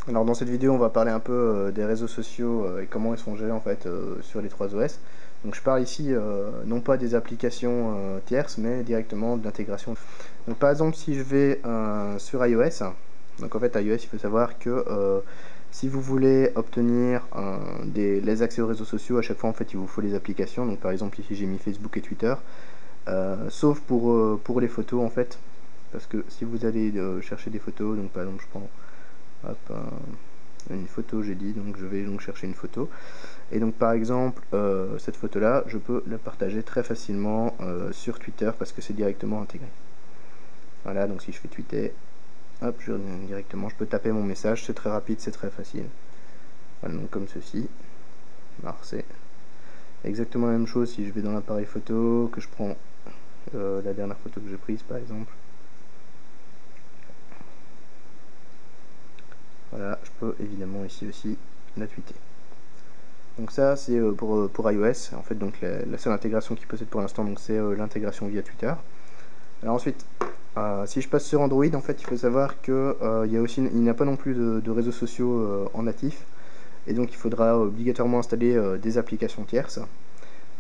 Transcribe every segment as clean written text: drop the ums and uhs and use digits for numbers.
Alors dans cette vidéo on va parler un peu des réseaux sociaux et comment ils sont gérés en fait sur les 3 OS. Donc je parle ici non pas des applications tierces mais directement de l'intégration. Donc par exemple si je vais sur iOS, donc en fait iOS il faut savoir que si vous voulez obtenir les accès aux réseaux sociaux, à chaque fois en fait il vous faut les applications. Donc par exemple ici j'ai mis Facebook et Twitter, sauf pour les photos en fait, parce que si vous allez chercher des photos, donc par exemple je prends hop, une photo j'ai dit, donc je vais donc chercher une photo, et donc par exemple cette photo là je peux la partager très facilement sur Twitter parce que c'est directement intégré. Voilà, donc si je fais tweeter, hop, directement je peux taper mon message, c'est très rapide, c'est très facile. Voilà, donc comme ceci. Alors c'est exactement la même chose si je vais dans l'appareil photo, que je prends la dernière photo que j'ai prise par exemple. Voilà, je peux évidemment ici aussi la tweeter. Donc ça c'est pour iOS, en fait donc la seule intégration qui possède pour l'instant, donc c'est l'intégration via Twitter. Alors ensuite, si je passe sur Android, en fait il faut savoir que il n'y a pas non plus de réseaux sociaux en natif, et donc il faudra obligatoirement installer des applications tierces.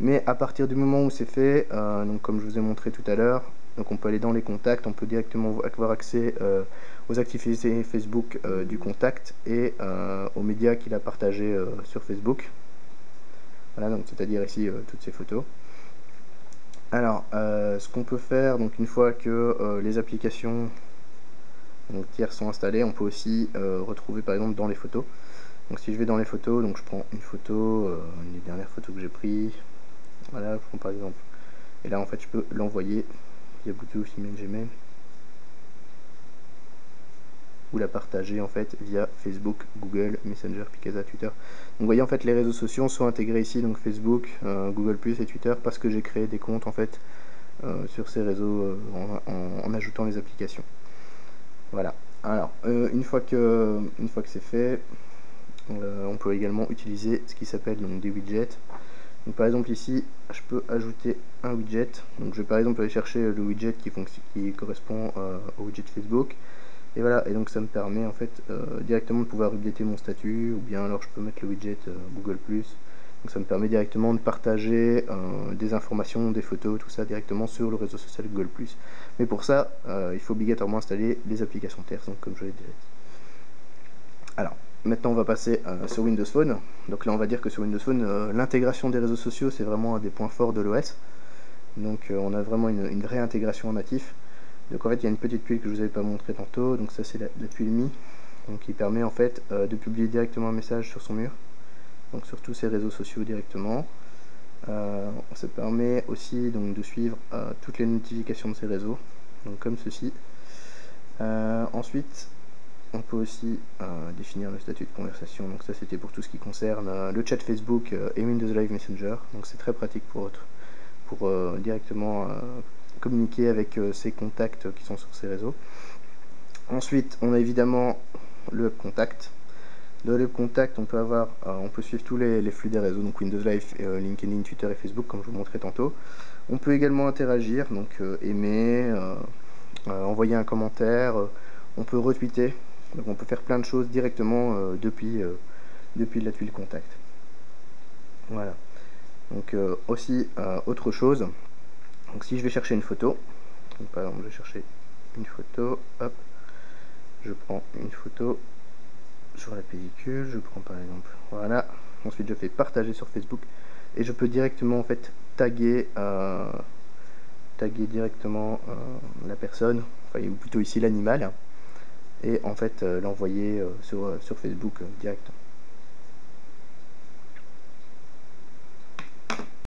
Mais à partir du moment où c'est fait, donc comme je vous ai montré tout à l'heure, donc on peut aller dans les contacts, on peut directement avoir accès aux activités Facebook du contact et aux médias qu'il a partagés sur Facebook. Voilà, donc c'est-à-dire ici toutes ces photos. Alors, ce qu'on peut faire, donc une fois que les applications donc, tierces sont installées, on peut aussi retrouver par exemple dans les photos. Donc si je vais dans les photos, donc je prends une photo, une des dernières photos que j'ai prises. Voilà, je prends par exemple. Et là en fait je peux l'envoyer via Bluetooth, email, Gmail, ou la partager en fait via Facebook, Google, Messenger, Picasa, Twitter. Donc vous voyez en fait les réseaux sociaux sont intégrés ici, donc Facebook, Google+, et Twitter, parce que j'ai créé des comptes en fait sur ces réseaux en ajoutant les applications. Voilà. Alors une fois que c'est fait, on peut également utiliser ce qui s'appelle donc des widgets. Donc par exemple ici je peux ajouter un widget, donc je vais par exemple aller chercher le widget qui correspond au widget Facebook, et voilà, et donc ça me permet en fait directement de pouvoir updater mon statut, ou bien alors je peux mettre le widget Google+, donc ça me permet directement de partager des informations, des photos, tout ça directement sur le réseau social Google+. Mais pour ça, il faut obligatoirement installer les applications tierces, donc comme je l'ai déjà dit. Alors, maintenant on va passer sur Windows Phone. Donc là on va dire que sur Windows Phone, l'intégration des réseaux sociaux c'est vraiment un des points forts de l'OS. Donc on a vraiment une vraie intégration en natif. Donc en fait il y a une petite tuile que je vous avais pas montré tantôt, donc ça c'est la tuile Mi, donc qui permet en fait de publier directement un message sur son mur, donc sur tous ses réseaux sociaux directement. Ça permet aussi donc de suivre toutes les notifications de ces réseaux, donc comme ceci. Ensuite on peut aussi définir le statut de conversation, donc ça c'était pour tout ce qui concerne le chat Facebook et Windows Live Messenger, donc c'est très pratique pour directement communiquer avec ses contacts qui sont sur ces réseaux. Ensuite on a évidemment le Hub Contact. Dans le Hub Contact on peut suivre tous les flux des réseaux, donc Windows Live, LinkedIn, Twitter et Facebook comme je vous montrais tantôt. On peut également interagir, donc aimer, envoyer un commentaire, on peut retweeter. Donc on peut faire plein de choses directement depuis la tuile contact. Voilà. Donc aussi autre chose, donc si je vais chercher une photo, donc par exemple je vais chercher une photo, hop, je prends une photo sur la pellicule, je prends par exemple, voilà, ensuite je fais partager sur Facebook et je peux directement en fait taguer directement la personne, enfin, ou plutôt ici l'animal, et en fait l'envoyer sur Facebook direct.